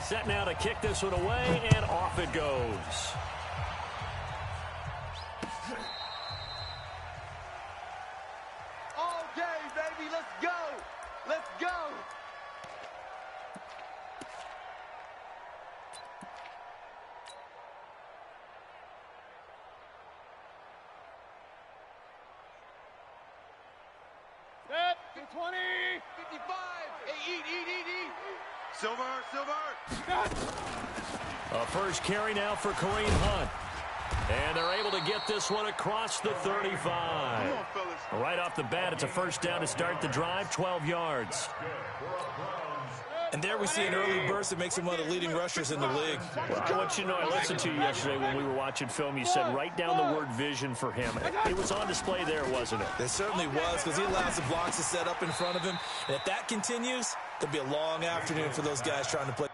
Set now to kick this one away, and off it goes. All day, baby. Let's go. Let's go. Set, 20. 55. Hey, eat. Silver. A first carry now for Kareem Hunt. And they're able to get this one across the 35. Come on, fellas. Right off the bat, it's a first down to start the drive, 12 yards. And there we see an early burst that makes him one of the leading rushers in the league. Well, I want you to know, I listened to you yesterday when we were watching film. You said write down the word vision for him. It was on display there, wasn't it? It certainly was, because he allows the blocks to set up in front of him. And if that continues, there'll be a long afternoon for those guys trying to play.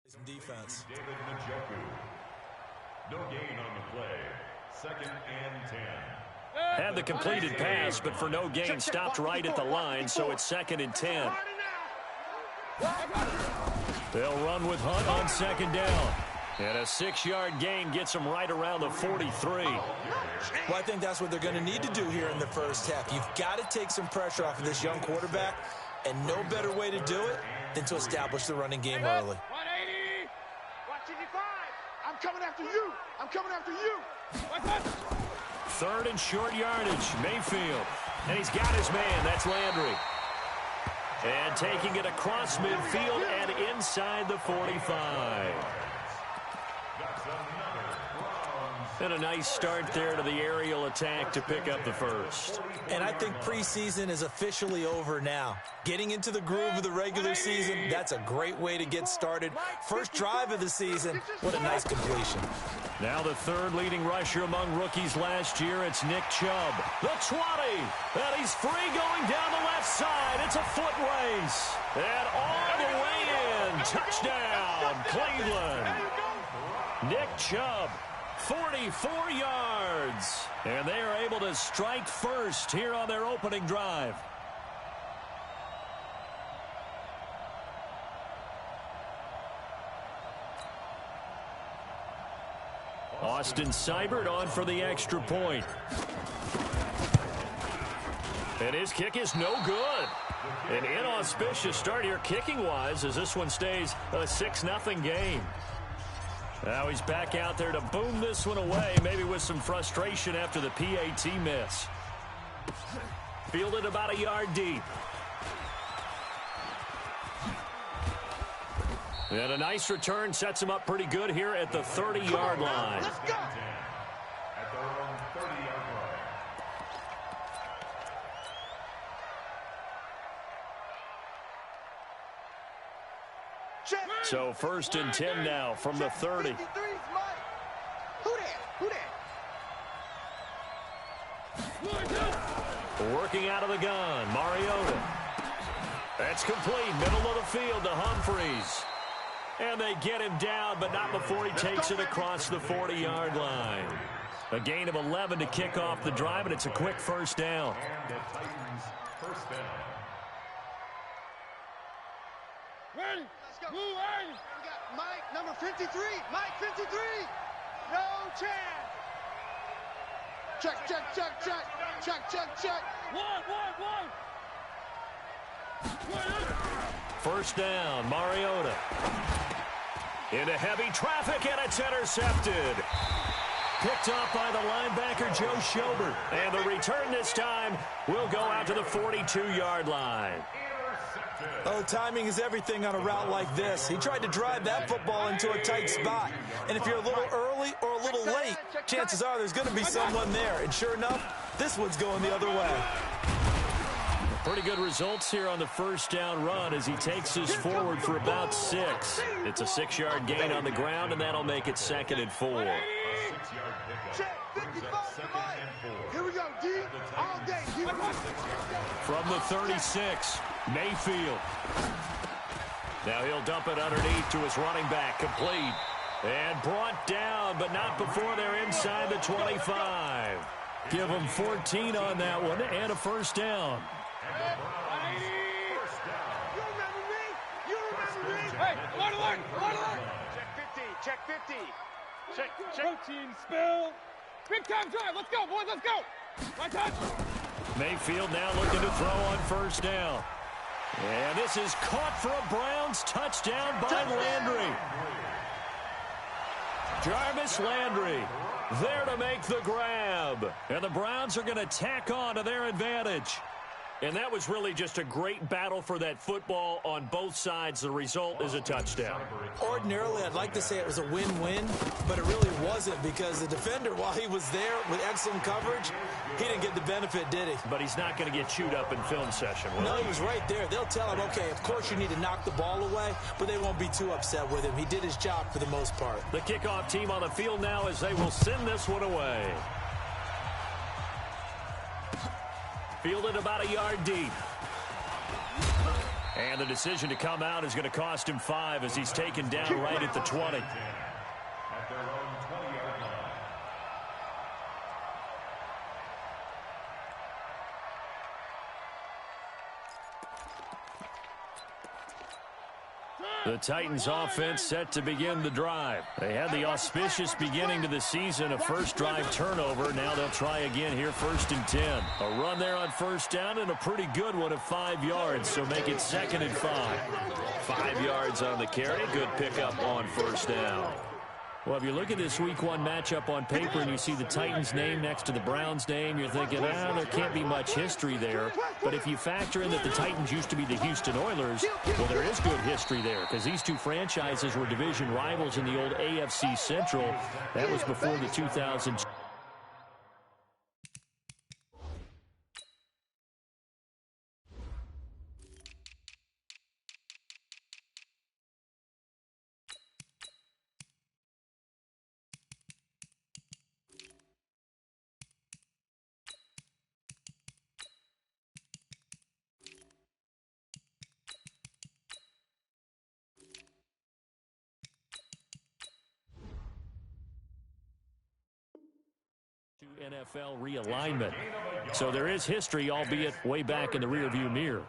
Some defense. David Njoku. No gain on the play. 2nd and 10. Had the completed pass, but for no gain, stopped right at the line, so it's 2nd and 10. They'll run with Hunt on 2nd down. And a 6-yard gain gets them right around the 43. Well, I think that's what they're going to need to do here in the first half. You've got to take some pressure off of this young quarterback, and no better way to do it than to establish the running game early. 180. Watch 55. I'm coming after you. I'm coming after you. 3rd and short yardage, Mayfield. And he's got his man. That's Landry. And taking it across midfield and inside the 45. And a nice start there to the aerial attack to pick up the first. And I think preseason is officially over now. Getting into the groove of the regular season, that's a great way to get started. First drive of the season, what a nice completion. Now the 3rd leading rusher among rookies last year, it's Nick Chubb. The 20, and he's free going down the left side. It's a foot race. And all the way in, touchdown, Cleveland. Nick Chubb. 44 yards. And they are able to strike first here on their opening drive. Austin Seibert on for the extra point. And his kick is no good. An inauspicious start here kicking-wise as this one stays a 6-0 game. Now he's back out there to boom this one away, maybe with some frustration after the PAT miss. Fielded about a yard deep. And a nice return sets him up pretty good here at the 30-yard line. Let's go. At their own 30-yard line. So 1st and 10 now from the 30. 53's Mike. Who that? Working out of the gun, Mariota. That's complete, middle of the field to Humphries. And they get him down, but not before he takes it across the 40-yard line. A gain of 11 to kick off the drive, and it's a quick first down. And the Titans first down. Ready. Let's go. Move, ready. We got Mike, number 53. Mike, 53. No chance. Check. One. First down, Mariota. Into heavy traffic, and it's intercepted. Picked up by the linebacker, Joe Schobert. And the return this time will go out to the 42-yard line. Intercepted. Oh, timing is everything on a route like this. He tried to drive that football into a tight spot. And if you're a little early or a little late, chances are there's going to be someone there. And sure enough, this one's going the other way. Pretty good results here on the first down run as he takes us forward for about 6. It's a 6-yard gain on the ground, and that'll make it 2nd and 4. Check 55 to Mike. Here we go, D. All day. From the 36, Mayfield. Now he'll dump it underneath to his running back, complete. And brought down, but not before they're inside the 25. Give him 14 on that one and a first down. You remember me? You remember me? Hey, alert! Check 50. Check. Protein spill. Big time drive. Let's go, boys. Let's go. Right touch. Mayfield now looking to throw on first down. And this is caught for a Browns touchdown by Landry. Jarvis Landry there to make the grab. And the Browns are going to tack on to their advantage. And that was really just a great battle for that football on both sides. The result is a touchdown. Ordinarily, I'd like to say it was a win-win, but it really wasn't because the defender, while he was there with excellent coverage, he didn't get the benefit, did he? But he's not going to get chewed up in film session, will No, he? he was right there. They'll tell him, okay, of course you need to knock the ball away, but they won't be too upset with him. He did his job for the most part. The kickoff team on the field now as they will send this one away. Fielded about a yard deep. And the decision to come out is going to cost him 5 as he's taken down right at the 20. At their own 20-yard line. The Titans offense set to begin the drive. They had the auspicious beginning to the season, a first drive turnover. Now they'll try again here, 1st and 10. A run there on first down and a pretty good one of 5 yards, so make it 2nd and 5. 5 yards on the carry, good pickup on first down. Well, if you look at this Week 1 matchup on paper and you see the Titans name next to the Browns name, you're thinking, there can't be much history there. But if you factor in that the Titans used to be the Houston Oilers, well, there is good history there because these two franchises were division rivals in the old AFC Central. That was before the 2000s. NFL realignment. So there is history, albeit way back in the rearview mirror.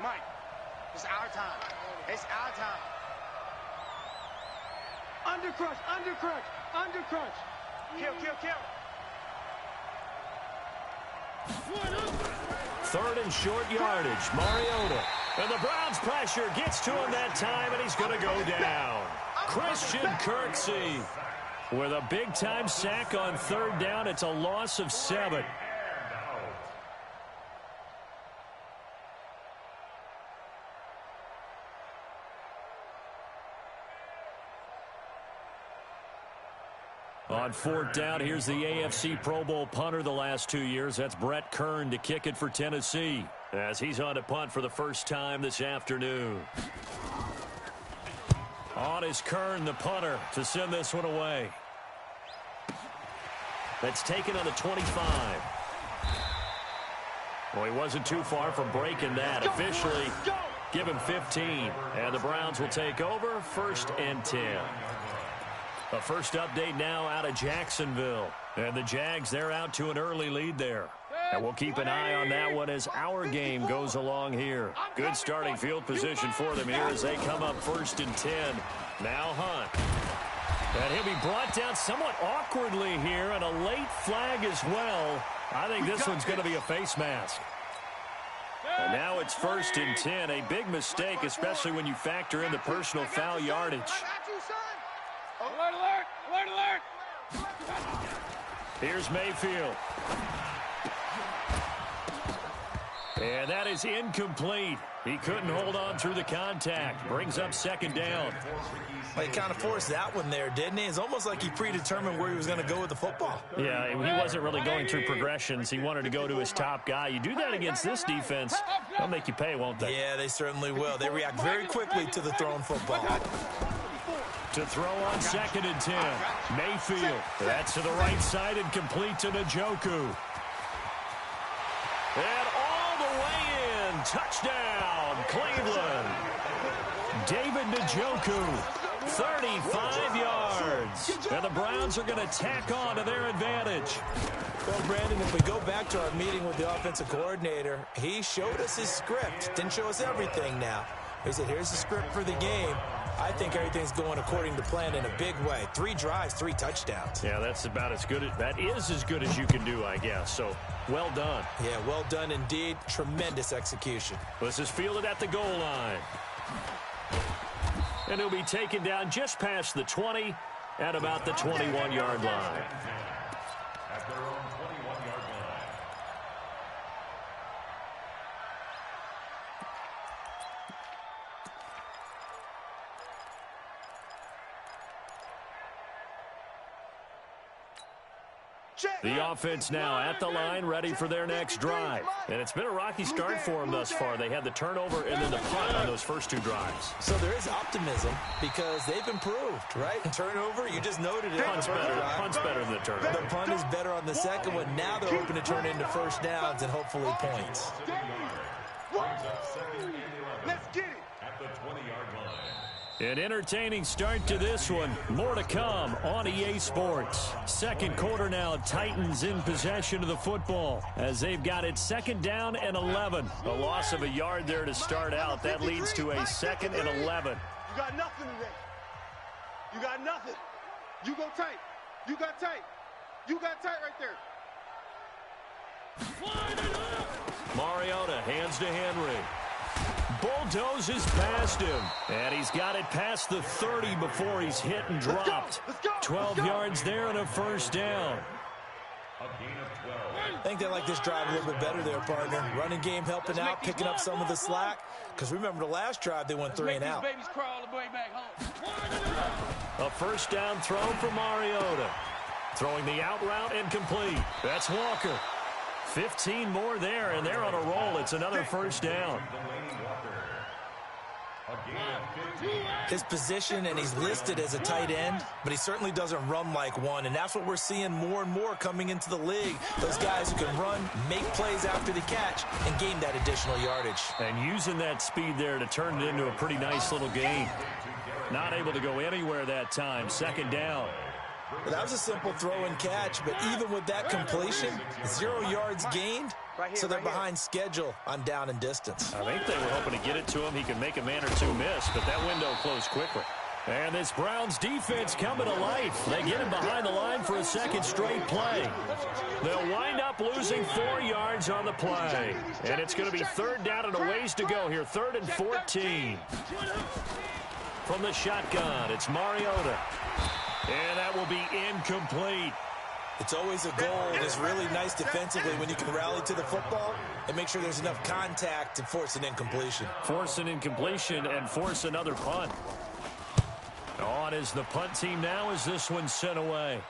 Mike. It's our time. It's our time. Undercrush. Kill. 3rd and short yardage. Mariota. And the Browns pressure gets to him that time, and he's going to go down. Christian Kirksey with a big-time sack on 3rd down. It's a loss of 7. On 4th down, here's the AFC Pro Bowl punter the last 2 years. That's Brett Kern to kick it for Tennessee as he's on to punt for the first time this afternoon. On is Kern, the punter, to send this one away. That's taken on the 25. Well, he wasn't too far from breaking that. Officially, give him 15. And the Browns will take over, 1st and 10. A first update now out of Jacksonville. And the Jags, they're out to an early lead there. And we'll keep an eye on that one as our game goes along here. Good starting field position for them here as they come up 1st and 10. Now Hunt. And he'll be brought down somewhat awkwardly here, and a late flag as well. I think this one's going to be a face mask. And now it's 1st and 10. A big mistake, especially when you factor in the personal foul yardage. Alert! Here's Mayfield. And that is incomplete. He couldn't hold on through the contact. Brings up second down. Well, he kind of forced that one there, didn't he? It's almost like he predetermined where he was going to go with the football. Yeah, he wasn't really going through progressions. He wanted to go to his top guy. You do that against this defense, they'll make you pay, won't they? Yeah, they certainly will. They react very quickly to the thrown football. To throw on 2nd and 10. Mayfield. That's to the right side and complete to Njoku. And all the way in. Touchdown, Cleveland. David Njoku, 35 yards. And the Browns are going to tack on to their advantage. Well, Brandon, if we go back to our meeting with the offensive coordinator, he showed us his script. Didn't show us everything now. He said, here's the script for the game. I think everything's going according to plan in a big way. 3 drives, 3 touchdowns. Yeah, that's about as good. That is as good as you can do, I guess. So, well done. Yeah, well done indeed. Tremendous execution. This is fielded at the goal line. And he'll be taken down just past the 20 at about the 21-yard line. At their own 21-yard line. The offense now at the line, ready for their next drive. And it's been a rocky start for them thus far. They had the turnover and then the punt on those first 2 drives. So there is optimism because they've improved, right? Turnover, you just noted it. Punt's better than the turnover. The punt is better on the second one. Now they're hoping to turn into first downs and hopefully points. Let's get it. At the 20-yard line. An entertaining start to this one. More to come on EA Sports. Second quarter now, Titans in possession of the football as they've got it 2nd down and 11. A loss of a yard there to start out. That leads to a 2nd and 11. You got nothing today. You got nothing. You go tight. You got tight. You got tight right there. Mariota hands to Henry. Bulldozes past him. And he's got it past the 30 before he's hit and dropped. 12 yards there and a first down. A gain of 12. I think they like this drive a little bit better there, partner. Running game helping out, picking up some of the slack. Because remember the last drive, they went 3 and out. A first down throw for Mariota. Throwing the out route and complete. That's Walker. 15 more there, and they're on a roll. It's another first down. His position, and he's listed as a tight end, but he certainly doesn't run like one, and that's what we're seeing more and more coming into the league. Those guys who can run, make plays after the catch, and gain that additional yardage. And using that speed there to turn it into a pretty nice little gain. Not able to go anywhere that time. 2nd down. Well, that was a simple throw and catch, but even with that completion, 0 yards gained, so they're behind schedule on down and distance. I think they were hoping to get it to him. He could make a man or 2 miss, but that window closed quickly. And this Browns defense coming to life. They get him behind the line for a 2nd straight play. They'll wind up losing 4 yards on the play. And it's going to be 3rd down and a ways to go here. 3rd and 14. From the shotgun, it's Mariota. And that will be incomplete. It's always a goal, and it's really nice defensively when you can rally to the football and make sure there's enough contact to force an incompletion. Force an incompletion and force another punt. On is the punt team now as this one's sent away.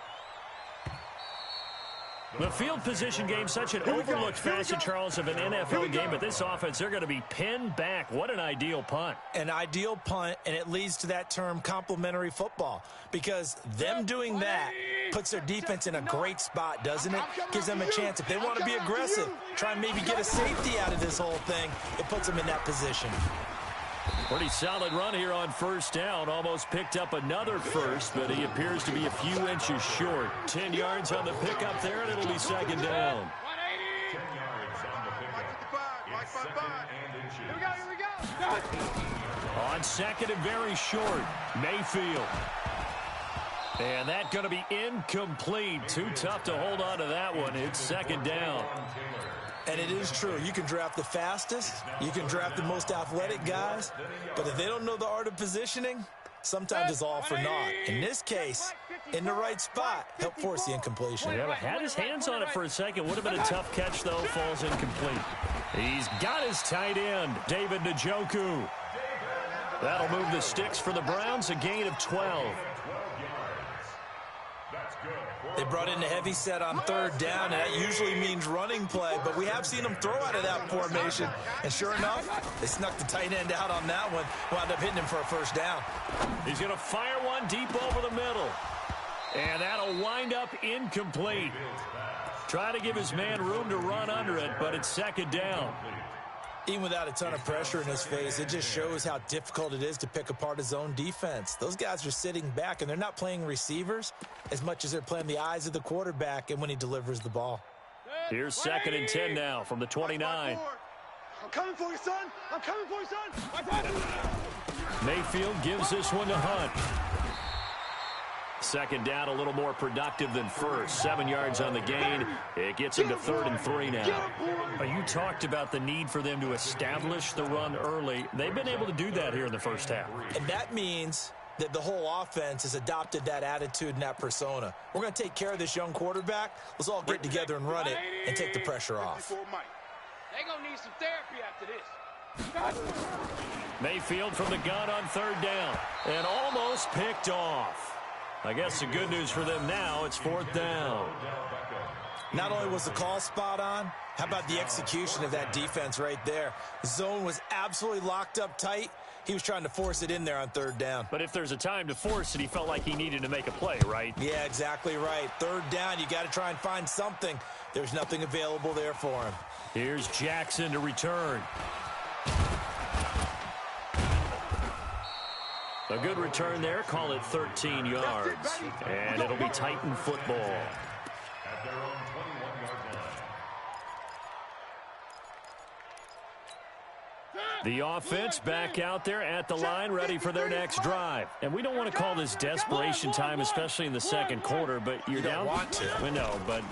The field position game, such an overlooked facet, Charles, of an NFL game, but this offense, they're going to be pinned back. What an ideal punt. An ideal punt, and it leads to that term complementary football, because them doing that puts their defense in a great spot, doesn't it? Gives them a chance. If they want to be aggressive, try and maybe get a safety out of this whole thing, it puts them in that position. Pretty solid run here on first down. Almost picked up another first, but he appears to be a few inches short. 10 yards on the pickup there, and it'll be 2nd down. 10 yards on the pickup. It's 2nd and inches. Here we go. On 2nd and very short, Mayfield. And that's going to be incomplete. Too tough to hold on to that one. It's 2nd down. And it is true. You can draft the fastest. You can draft the most athletic guys. But if they don't know the art of positioning, sometimes it's all for naught. In this case, in the right spot. Helped force the incompletion. Yeah, had his hands on it for a second. Would have been a tough catch, though. Falls incomplete. He's got his tight end, David Njoku. That'll move the sticks for the Browns, a gain of 12. They brought in the heavy set on third down, and that usually means running play, but we have seen them throw out of that formation. And sure enough, they snuck the tight end out on that one, wound up hitting him for a first down. He's going to fire one deep over the middle. And that'll wind up incomplete. Try to give his man room to run under it, but it's second down. Even without a ton of pressure in his face, it just shows how difficult it is to pick apart his own defense. Those guys are sitting back, and they're not playing receivers as much as they're playing the eyes of the quarterback and when he delivers the ball. Here's second and 10 now from the 29. I'm coming for you, son. I'm coming for you, son. Mayfield gives this one to Hunt. Second down, a little more productive than first. 7 yards on the gain. It gets him to 3rd and 3 now. You talked about the need for them to establish the run early. They've been able to do that here in the first half. And that means that the whole offense has adopted that attitude and that persona. We're going to take care of this young quarterback. Let's all get together and run it and take the pressure off. They're going to need some therapy after this. Mayfield from the gun on 3rd down. And almost picked off. I guess the good news for them now, it's 4th down. Not only was the call spot on, how about the execution of that defense right there? The zone was absolutely locked up tight. He was trying to force it in there on 3rd down. But if there's a time to force it, he felt like he needed to make a play, right? Yeah, exactly right. 3rd down, you got to try and find something. There's nothing available there for him. Here's Jackson to return. A good return there. Call it 13 yards. And it'll be Titan football. At their own 21-yard line. The offense back out there at the line, ready for their next drive. And we don't want to call this desperation time, especially in the second quarter, but you're down. Want to. No, but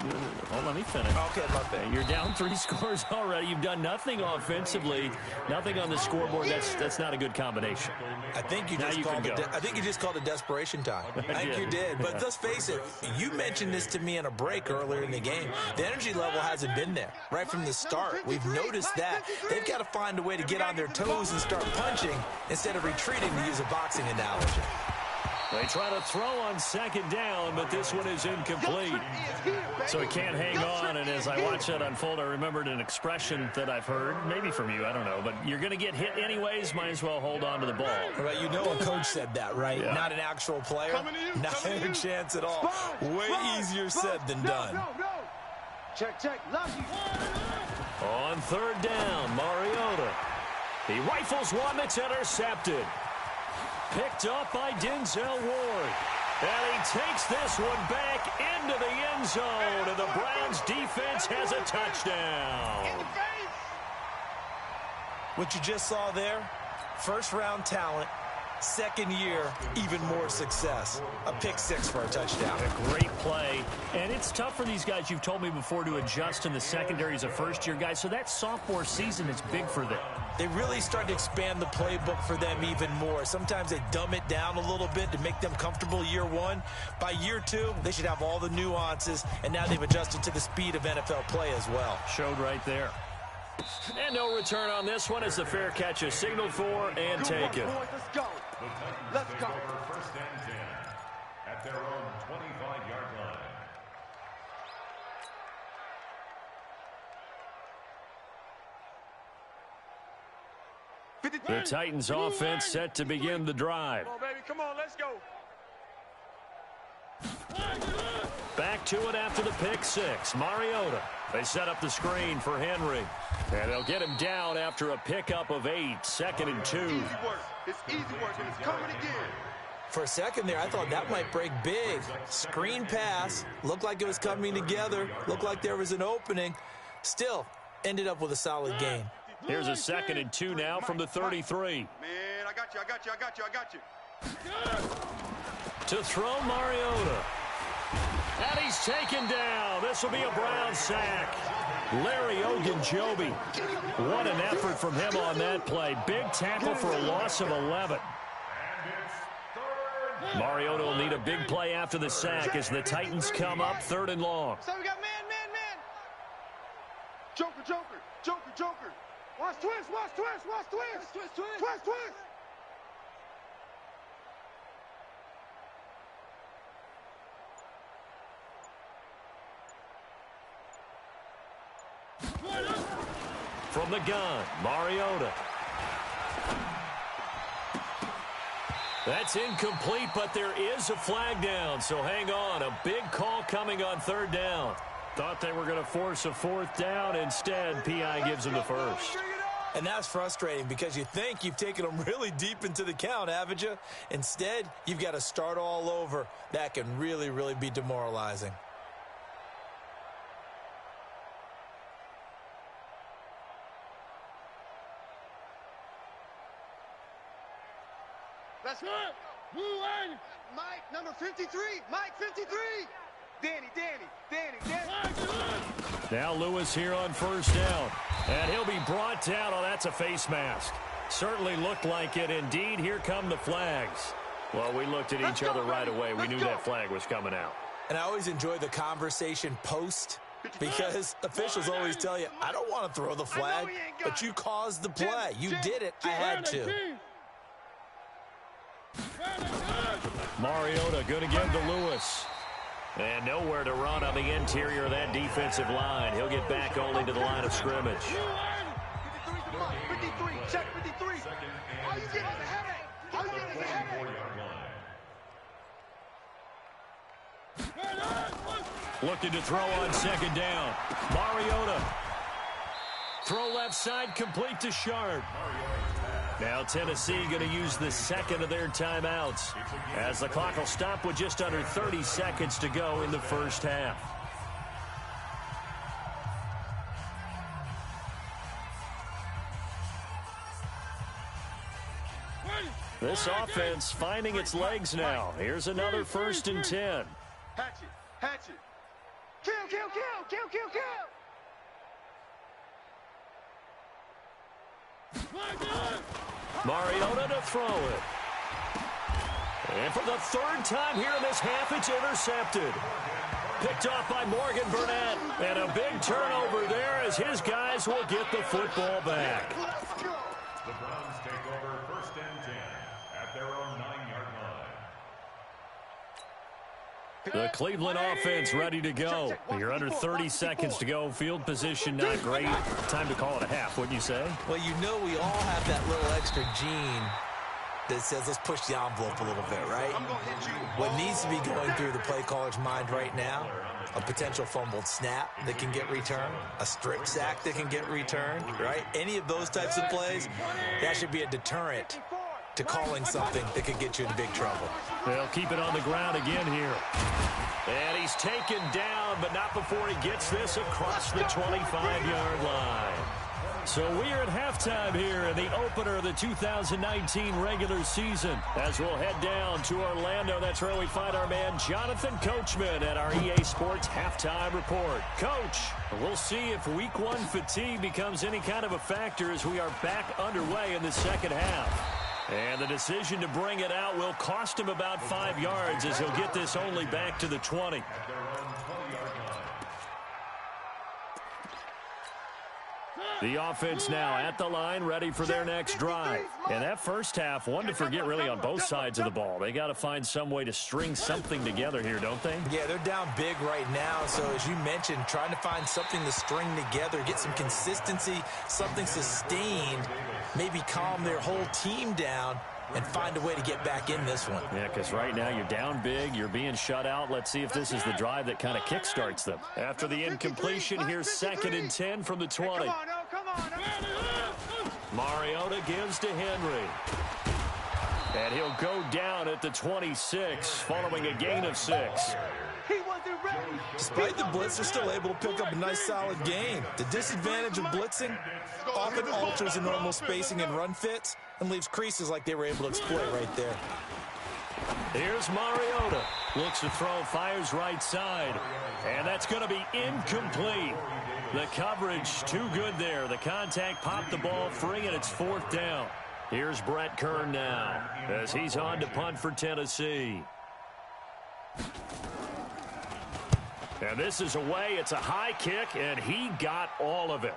let me finish. Okay, my bad. You're down 3 scores already. You've done nothing offensively, nothing on the scoreboard. That's not a good combination. I think you just called it desperation time. I think you did. But let's face it, you mentioned this to me in a break earlier in the game. The energy level hasn't been there right from the start. We've noticed that. They've got to find a way to get on their toes and start punching instead of retreating, to use a boxing analogy. They try to throw on 2nd down, but this one is incomplete. So he can't hang on, and as I watch that unfold, I remembered an expression that I've heard, maybe from you, I don't know, but you're going to get hit anyways, might as well hold on to the ball. Right, you know a coach said that, right? Yeah. Not an actual player, not a chance at all. Way easier said than done. Check, lucky. On 3rd down, Mariota. He rifles one that's intercepted. Picked up by Denzel Ward. And he takes this one back into the end zone. And the Browns defense has a touchdown. What you just saw there, first-round talent, second year, even more success. A pick 6 for a touchdown. A great play. And it's tough for these guys, you've told me before, to adjust in the secondary as a first-year guy. So that sophomore season is big for them. They really start to expand the playbook for them even more. Sometimes they dumb it down a little bit to make them comfortable year 1. By year 2, they should have all the nuances, and now they've adjusted to the speed of NFL play as well. Showed right there. And no return on this one as the fair catch is signaled for and taken. Let's go. Let's go. 1st and 10 at their own 25-yard line. The Titans offense set to begin the drive. Come on, baby. Come on, let's go. Back to it after the pick 6. Mariota. They set up the screen for Henry. And they'll get him down after a pickup of 8. 2nd and 2. Easy work. It's easy work, and it's coming again. For a second there, I thought that might break big. Screen pass. Looked like it was coming together. Looked like there was an opening. Still, ended up with a solid gain. Here's a 2nd and 2 now from the 33. Man, I got you. To throw Mariota. And he's taken down. This will be a Brown sack. Larry Ogunjobi. What an effort from him on that play. Big tackle for a loss of 11. And it's 3rd Mariota will need a big play after the sack as the Titans come up 3rd and long. So we got man. Joker. Watch twist. Twist. From the gun, Mariota. That's incomplete, but there is a flag down, so hang on. A big call coming on 3rd down. Thought they were going to force a 4th down. Instead, P.I. gives them the first. And that's frustrating because you think you've taken them really deep into the count, haven't you? Instead, you've got to start all over. That can really, really be demoralizing. Let's go. Mike, number 53. Mike, 53. Danny. Now Lewis here on 1st down. And he'll be brought down. Oh, that's a face mask. Certainly looked like it. Indeed, here come the flags. Well, we looked at each other right away. We knew that flag was coming out. And I always enjoy the conversation post because officials always tell you, I don't want to throw the flag, but you caused the play. You did it. I had to. Mariota going to give to Lewis. And nowhere to run on the interior of that defensive line. He'll get back only to the line of scrimmage. 53, check 53. All you get is a headache. Looking to throw on 2nd down. Mariota. Throw left side, complete to Sharp. Now Tennessee going to use the 2nd of their timeouts as the clock will stop with just under 30 seconds to go in the 1st half. This offense finding its legs now. Here's another 1st and 10. Hatch it. Kill. Mariota to throw it. And for the 3rd time here in this half, it's intercepted. Picked off by Morgan Burnett. And a big turnover there as his guys will get the football back. The Browns take over 1st and 10 at their own 9-yard line. The Cleveland offense ready to go. You're under 30 seconds to go. Field position not great. Time to call it a half, wouldn't you say? Well, you know we all have that little extra gene that says let's push the envelope a little bit, right? What needs to be going through the play caller's mind right now, a potential fumbled snap that can get returned, a strip sack that can get returned, right? Any of those types of plays, that should be a deterrent to calling something that could get you in big trouble. They'll keep it on the ground again here. And he's taken down, but not before he gets this across the 25-yard line. So we are at halftime here in the opener of the 2019 regular season. As we'll head down to Orlando, that's where we find our man Jonathan Coachman at our EA Sports Halftime Report. Coach, we'll see if Week 1 fatigue becomes any kind of a factor as we are back underway in the 2nd half. And the decision to bring it out will cost him about 5 yards as he'll get this only back to the 20. The offense now at the line, ready for their next drive. And that first half, one to forget really on both sides of the ball. They got to find some way to string something together here, don't they? Yeah, they're down big right now. So as you mentioned, trying to find something to string together, get some consistency, something sustained, maybe calm their whole team down and find a way to get back in this one. Yeah, because right now you're down big, you're being shut out. Let's see if this is the drive that kind of kickstarts them. After the incompletion, here's 2nd and 10 from the 20. Mariota gives to Henry. And he'll go down at the 26, following a gain of 6. Despite the blitz, they're still able to pick up a nice solid gain. The disadvantage of blitzing often alters the normal spacing and run fits and leaves creases like they were able to exploit right there. Here's Mariota. Looks to throw, fires right side. And that's going to be incomplete. The coverage too good there. The contact popped the ball free, and it's 4th down. Here's Brett Kern now as he's on to punt for Tennessee. And this is away. It's a high kick, and he got all of it.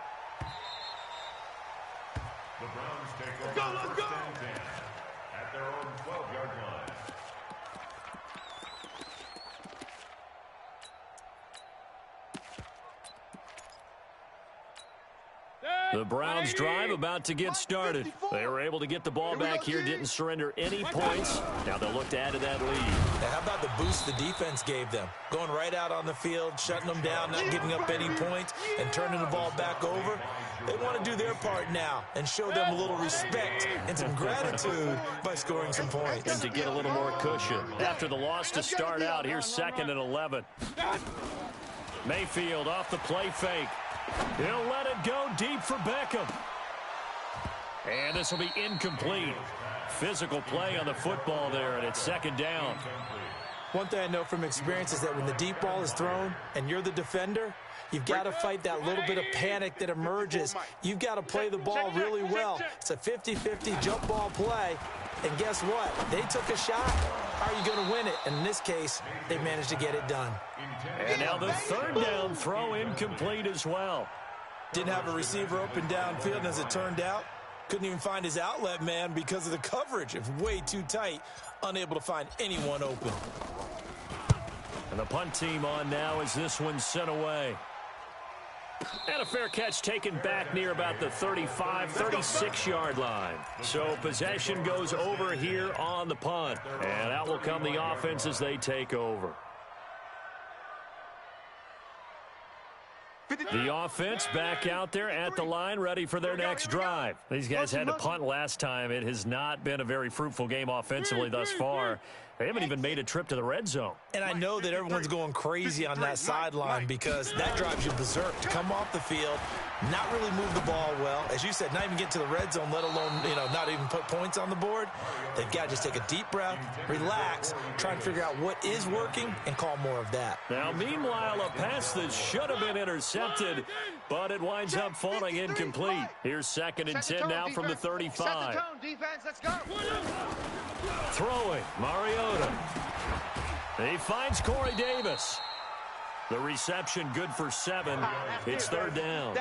The Browns take over first and 10 at their own 12-yard line. The Browns drive about to get started. They were able to get the ball back here, didn't surrender any points. Now they'll look to add to that lead. Now, how about the boost the defense gave them? Going right out on the field, shutting them down, not giving up any points, and turning the ball back over. They want to do their part now and show them a little respect and some gratitude by scoring some points. And to get a little more cushion. After the loss to start out, here's 2nd and 11. Mayfield off the play fake. He'll let it go deep for Beckham. And this will be incomplete. Physical play on the football there, and it's 2nd down. One thing I know from experience is that when the deep ball is thrown and you're the defender, you've got to fight that little bit of panic that emerges. You've got to play the ball really well. It's a 50-50 jump ball play. And guess what? They took a shot. Are you going to win it? And in this case, they managed to get it done. And now the 3rd down throw incomplete as well. Didn't have a receiver open downfield, and as it turned out, couldn't even find his outlet man because of the coverage. It was way too tight, unable to find anyone open. And the punt team on now as this one's sent away. And a fair catch taken back near about the 35, 36-yard line. So possession goes over here on the punt. And out will come the offense as they take over. The offense back out there at the line, ready for their next drive. These guys had to punt last time. It has not been a very fruitful game offensively thus far. They haven't even made a trip to the red zone. And I know that everyone's going crazy on that sideline because that drives you berserk to come off the field, not really move the ball well. As you said, not even get to the red zone, let alone, not even put points on the board. They've got to just take a deep breath, relax, try and figure out what is working and call more of that. Now, meanwhile, a pass that should have been intercepted, but it winds up falling incomplete. Here's 2nd and 10 now from the 35. Set the tone, defense. Let's go. Throwing, Mariota. He finds Corey Davis. The reception good for 7. It's 3rd down.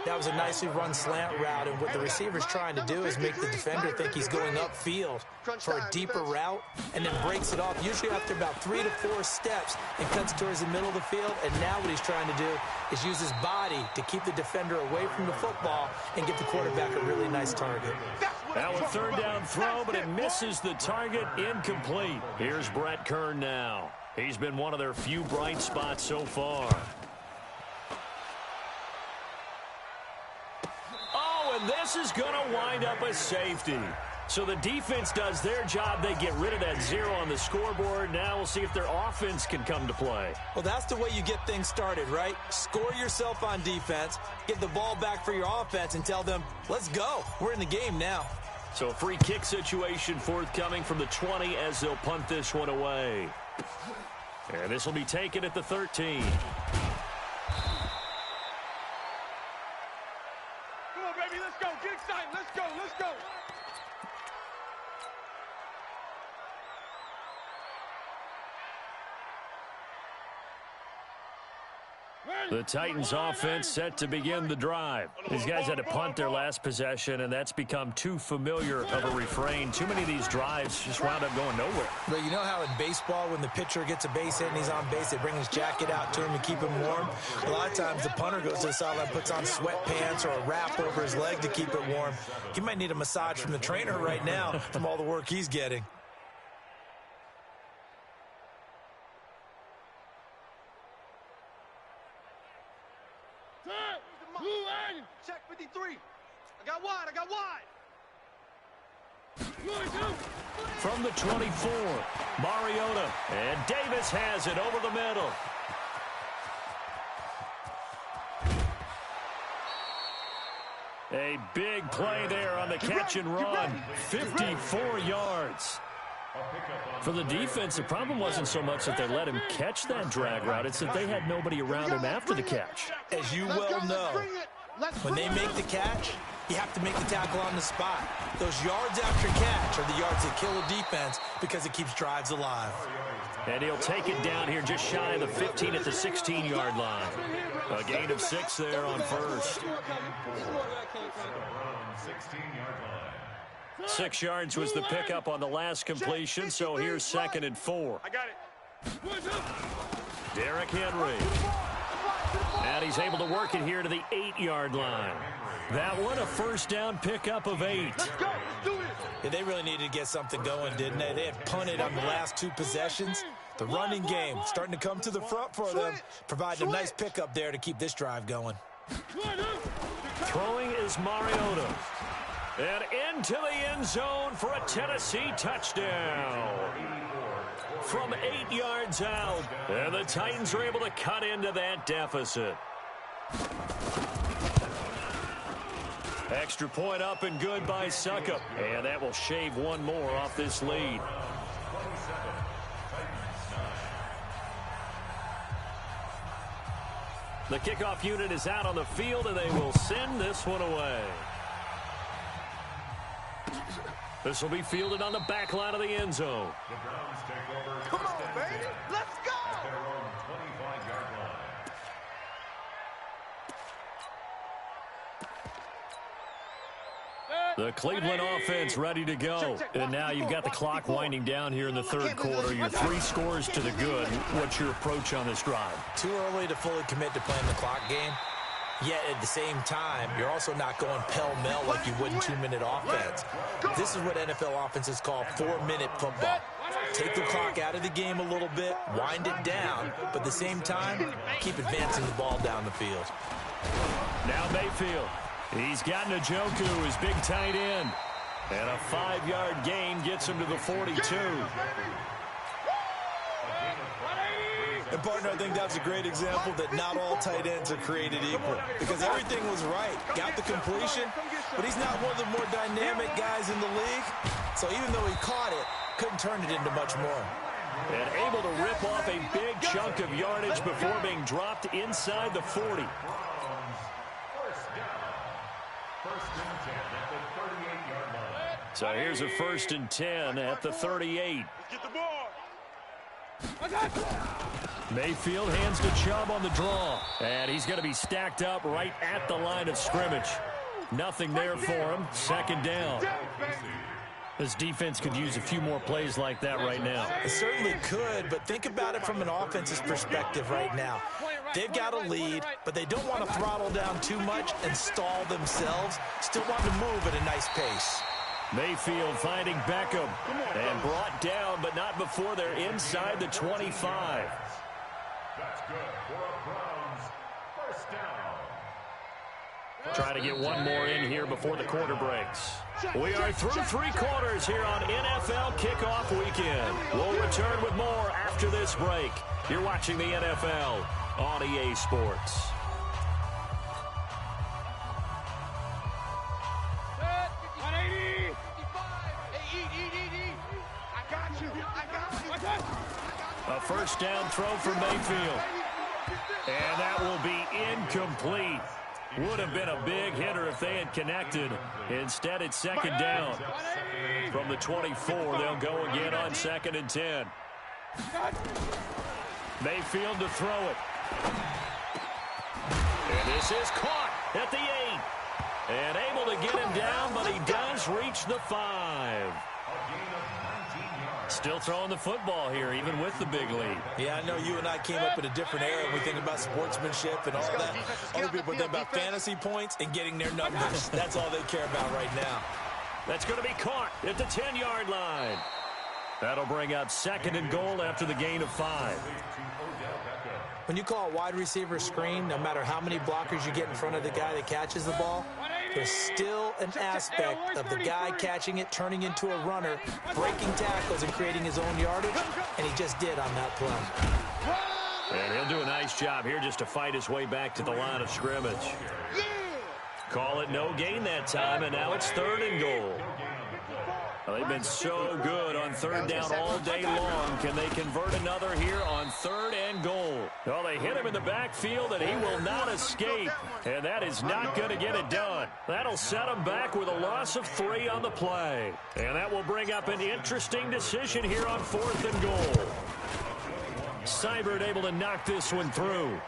That was a nicely run slant route, and what the receiver's trying to do is make the defender think he's going upfield for a deeper route and then breaks it off, usually after about 3 to 4 steps, and cuts towards the middle of the field. And now what he's trying to do is use his body to keep the defender away from the football and give the quarterback a really nice target. Now a 3rd down throw, but it misses the target, incomplete. Here's Brett Kern now. He's been one of their few bright spots so far. Oh, and this is going to wind up a safety. So the defense does their job. They get rid of that 0 on the scoreboard. Now we'll see if their offense can come to play. Well, that's the way you get things started, right? Score yourself on defense, get the ball back for your offense, and tell them, let's go. We're in the game now. So a free kick situation forthcoming from the 20 as they'll punt this one away. And this will be taken at the 13. Come on, baby, let's go. Get excited. Let's go. Let's go. The Titans offense set to begin the drive. These guys had to punt their last possession, and that's become too familiar of a refrain. Too many of these drives just wound up going nowhere. But you know how in baseball, when the pitcher gets a base hit and he's on base, they bring his jacket out to him to keep him warm? A lot of times the punter goes to the sideline, puts on sweatpants or a wrap over his leg to keep it warm. He might need a massage from the trainer right now from all the work he's getting. Check 53. I got wide. From the 24, Mariota. And Davis has it over the middle. A big play there on the catch and run. 54 yards. For the defense, the problem wasn't so much that they let him catch that drag route. It's that they had nobody around him after the catch. As you well know, when they make the catch, You have to make the tackle on the spot. Those yards after catch are the yards that kill a defense because it keeps drives alive. And he'll take it down here just shy of the 15 at the 16-yard line. A gain of 6 there on first. 6 yards was the pickup on the last completion, so here's 2nd and 4. I got it. Derrick Henry. And he's able to work it here to the 8-yard line. That one, a first down pickup of 8. Let's go. Let's do this. Yeah, they really needed to get something going, didn't they? They had punted on the last 2 possessions. The running game starting to come to the front for them, providing a nice pickup there to keep this drive going. Throwing is Mariota. And into the end zone for a Tennessee touchdown. From 8 yards out. And the Titans are able to cut into that deficit. Extra point up and good by Succop. And that will shave one more off this lead. The kickoff unit is out on the field, and they will send this one away. This will be fielded on the back line of the end zone. The Browns take over. Come on, baby. Let's go. At their own 25-yard line. The Cleveland offense ready to go. And now you've got the clock winding down here in the third quarter. You're 3 scores to the good. What's your approach on this drive? Too early to fully commit to playing the clock game. Yet at the same time, you're also not going pell-mell like you would in 2-minute offense. This is what NFL offenses call 4-minute football. Take the clock out of the game a little bit, wind it down, but at the same time, keep advancing the ball down the field. Now Mayfield. He's got Njoku, his big tight end. And a 5-yard gain gets him to the 42. And, partner, I think that's a great example that not all tight ends are created equal. Because everything was right. Got the completion, but he's not one of the more dynamic guys in the league. So even though he caught it, couldn't turn it into much more. And able to rip off a big chunk of yardage before being dropped inside the 40. So here's a 1st and 10 at the 38. Get the ball. Mayfield hands to Chubb on the draw. And he's going to be stacked up right at the line of scrimmage. Nothing there for him. 2nd down. This defense could use a few more plays like that right now. It certainly could, but think about it from an offense's perspective right now. They've got a lead, but they don't want to throttle down too much and stall themselves. Still want to move at a nice pace. Mayfield finding Beckham and brought down, but not before they're inside the 25. That's good for a Browns first down. Try to get one more in here before the quarter breaks. We are through 3 quarters here on NFL Kickoff Weekend. We'll return with more after this break. You're watching the NFL on EA Sports. A first down throw for Mayfield. And that will be incomplete. Would have been a big hitter if they had connected. Instead, it's 2nd down. From the 24, they'll go again on 2nd and 10. Mayfield to throw it. And this is caught at the 8. And able to get him down, but he does reach the 5. Still throwing the football here, even with the big lead. Yeah, I know you and I came up in a different era. We think about sportsmanship and all that. Other people think about fantasy points and getting their numbers. That's all they care about right now. That's going to be caught at the 10-yard line. That'll bring up 2nd and goal after the gain of 5. When you call a wide receiver screen, no matter how many blockers you get in front of the guy that catches the ball, there's still an aspect of the guy catching it, turning into a runner, breaking tackles and creating his own yardage, and he just did on that play. And he'll do a nice job here just to fight his way back to the line of scrimmage. Call it no gain that time, and now it's 3rd and goal. Well, they've been so good on third down all day long. Can they convert another here on 3rd and goal? Well, they hit him in the backfield, and he will not escape. And that is not going to get it done. That'll set him back with a loss of 3 on the play. And that will bring up an interesting decision here on 4th and goal. Seibert able to knock this one through.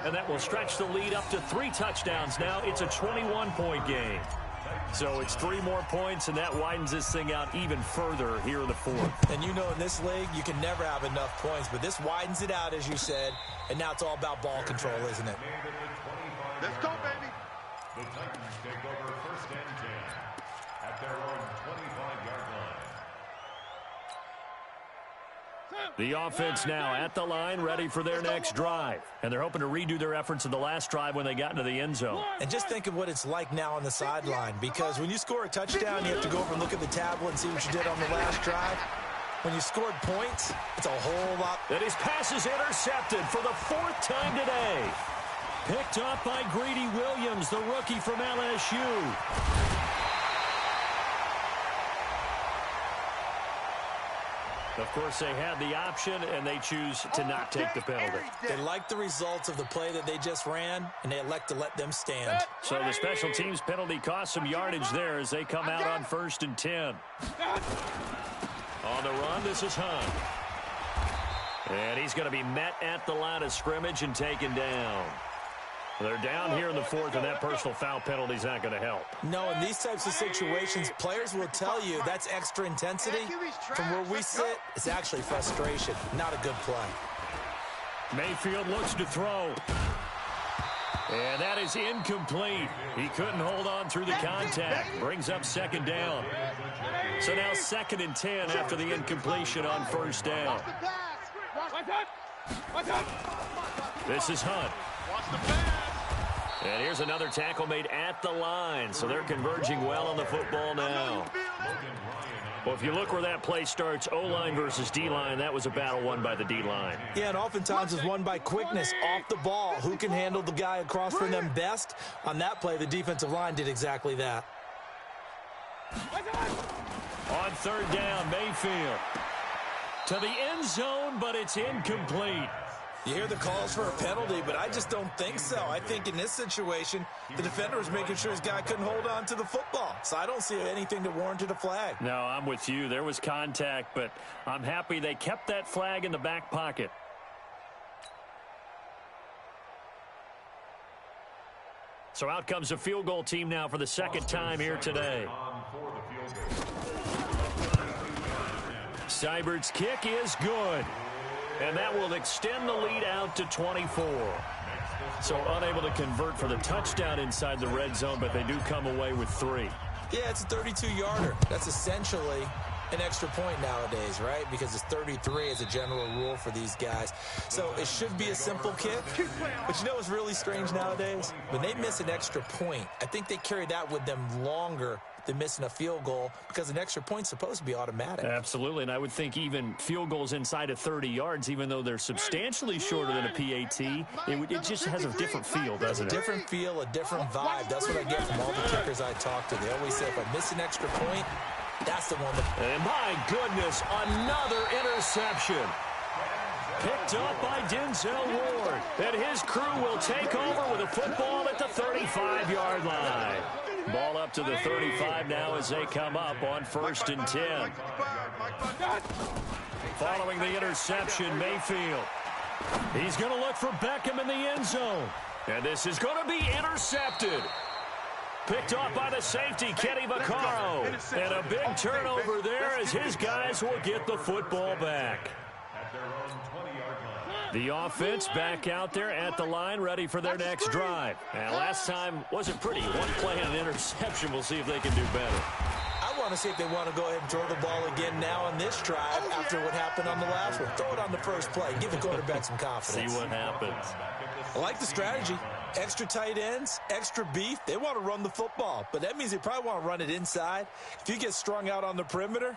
And that will stretch the lead up to 3 touchdowns now. It's a 21-point game. So it's 3 more points, and that widens this thing out even further here in the 4th. And you know in this league, you can never have enough points, but this widens it out, as you said, and now it's all about ball control, isn't it? Let's go, baby. The Titans take over 1st and 10 at their own 25-yard line. The offense now at the line, ready for their next drive. And they're hoping to redo their efforts in the last drive when they got into the end zone. And just think of what it's like now on the sideline, because when you score a touchdown, you have to go over and look at the tablet and see what you did on the last drive. When you scored points, it's a whole lot. And his pass is intercepted for the 4th time today. Picked up by Greedy Williams, the rookie from LSU. Of course, they had the option, and they choose to not take the penalty. They like the results of the play that they just ran, and they elect to let them stand. So the special teams penalty cost some yardage there as they come out on 1st and 10. On the run, this is Hunt. And he's going to be met at the line of scrimmage and taken down. They're down here in the 4th, and that personal foul penalty is not going to help. No, in these types of situations, players will tell you that's extra intensity. From where we sit, it's actually frustration, not a good play. Mayfield looks to throw. And that is incomplete. He couldn't hold on through the contact. Brings up 2nd down. So now 2nd and 10 after the incompletion on 1st down. This is Hunt. And here's another tackle made at the line. So they're converging well on the football now. Well, if you look where that play starts, O-line versus D-line, that was a battle won by the D-line. Yeah, and oftentimes it's won by quickness off the ball. Who can handle the guy across from them best? On that play, the defensive line did exactly that. On 3rd down, Mayfield. To the end zone, but it's incomplete. You hear the calls for a penalty, but I just don't think so. I think in this situation, the defender was making sure his guy couldn't hold on to the football. So I don't see anything that warranted a flag. No, I'm with you. There was contact, but I'm happy they kept that flag in the back pocket. So out comes a field goal team now for the 2nd time here today. Seibert's kick is good. And that will extend the lead out to 24. So unable to convert for the touchdown inside the red zone, but they do come away with 3. Yeah, it's a 32-yarder. That's essentially an extra point nowadays, right? Because it's 33 as a general rule for these guys. So it should be a simple kick. But you know what's really strange nowadays? When they miss an extra point, I think they carry that with them longer than missing a field goal because an extra point's supposed to be automatic. Absolutely, and I would think even field goals inside of 30 yards, even though they're substantially shorter than a PAT, it just has a different feel, doesn't it? A different feel, a different vibe. That's what I get from all the kickers I talk to. They always say if I miss an extra point, that's the one. And my goodness, another interception. Picked up by Denzel Ward. And his crew will take over with a football at the 35-yard line. Ball up to the 35 now as they come up on 1st and 10. Following the interception, Mayfield. He's going to look for Beckham in the end zone. And this is going to be intercepted. Picked off by the safety, Kenny Vaccaro. And a big turnover there as his guys will get the football back. The offense back out there at the line, ready for their next drive. And last time wasn't pretty. One play and an interception. We'll see if they can do better. I want to see if they want to go ahead and throw the ball again now on this drive after what happened on the last one. Throw it on the first play. Give the quarterback some confidence. See what happens. I like the strategy. Extra tight ends, extra beef. They want to run the football, but that means they probably want to run it inside. If you get strung out on the perimeter,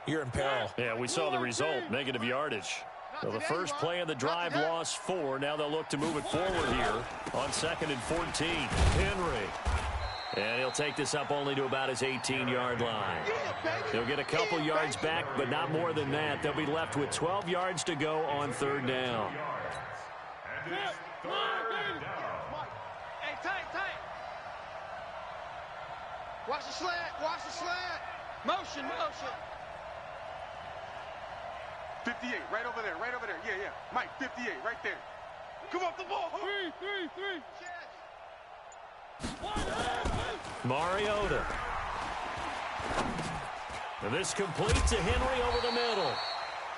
you're in peril. Yeah, we saw the result, negative yardage. So the first play of the drive lost 4. Now they'll look to move it forward here on 2nd and 14. Henry. And he'll take this up only to about his 18-yard line. He'll get a couple yards back, but not more than that. They'll be left with 12 yards to go on third down. Hey, tight. Watch the slant. Motion. 58, right over there. Yeah. Mike, 58, right there. Come off the ball. Three. Mariota. And this complete to Henry over the middle.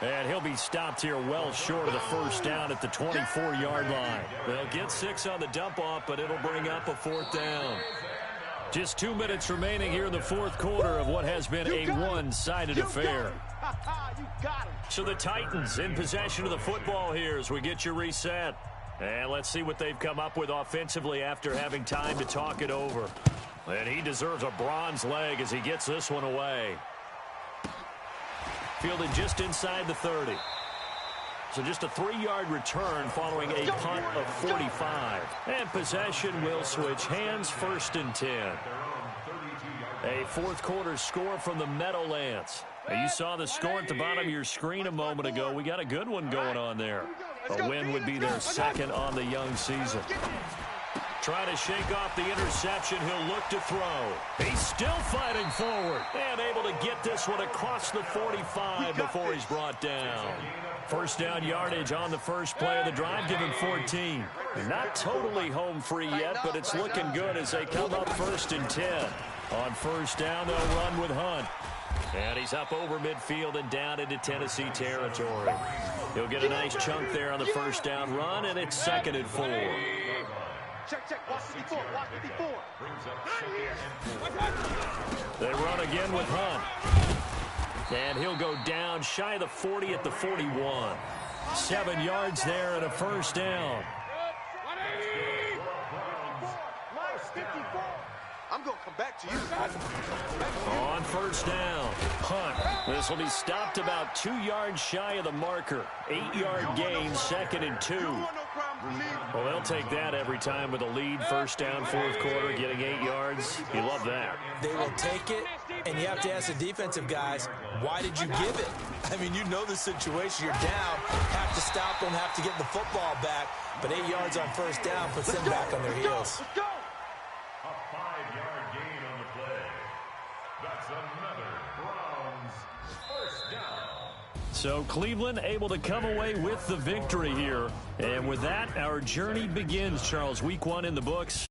And he'll be stopped here well short of the first down at the 24-yard line. They'll get 6 on the dump-off, but it'll bring up a fourth down. Just 2 minutes remaining here in the fourth quarter of what has been a one-sided affair. So the Titans in possession of the football here as we get you reset. And let's see what they've come up with offensively after having time to talk it over. And he deserves a bronze leg as he gets this one away. Fielded just inside the 30. So just a 3-yard return following a punt of 45. And possession will switch hands, 1st and 10. A fourth quarter score from the Meadowlands. Now you saw the score at the bottom of your screen a moment ago. We got a good one going on there. A win would be their second on the young season. Trying to shake off the interception. He'll look to throw. He's still fighting forward. And able to get this one across the 45 before he's brought down. First down yardage on the first play of the drive, given 14. Not totally home free yet, but it's looking good as they come up 1st and 10. On first down, they'll run with Hunt. And he's up over midfield and down into Tennessee territory. He'll get a nice chunk there on the first down run, and it's 2nd and 4. Check. Watch 54. They run again with Hunt. And he'll go down shy of the 40 at the 41. 7 yards there and a first down. I'm going to come back to you. On first down, Hunt. This will be stopped about 2 yards shy of the marker. 8-yard gain, 2nd and 2. Well, they'll take that every time with a lead. First down, fourth quarter, getting 8 yards. You love that. They will take it, and you have to ask the defensive guys, why did you give it? I mean, you know the situation. You're down, have to stop them, have to get the football back. But 8 yards on first down puts them back on their heels. A 5-yard gain on the play. That's another Browns first down. So Cleveland able to come away with the victory here. And with that, our journey begins, Charles. Week 1 in the books.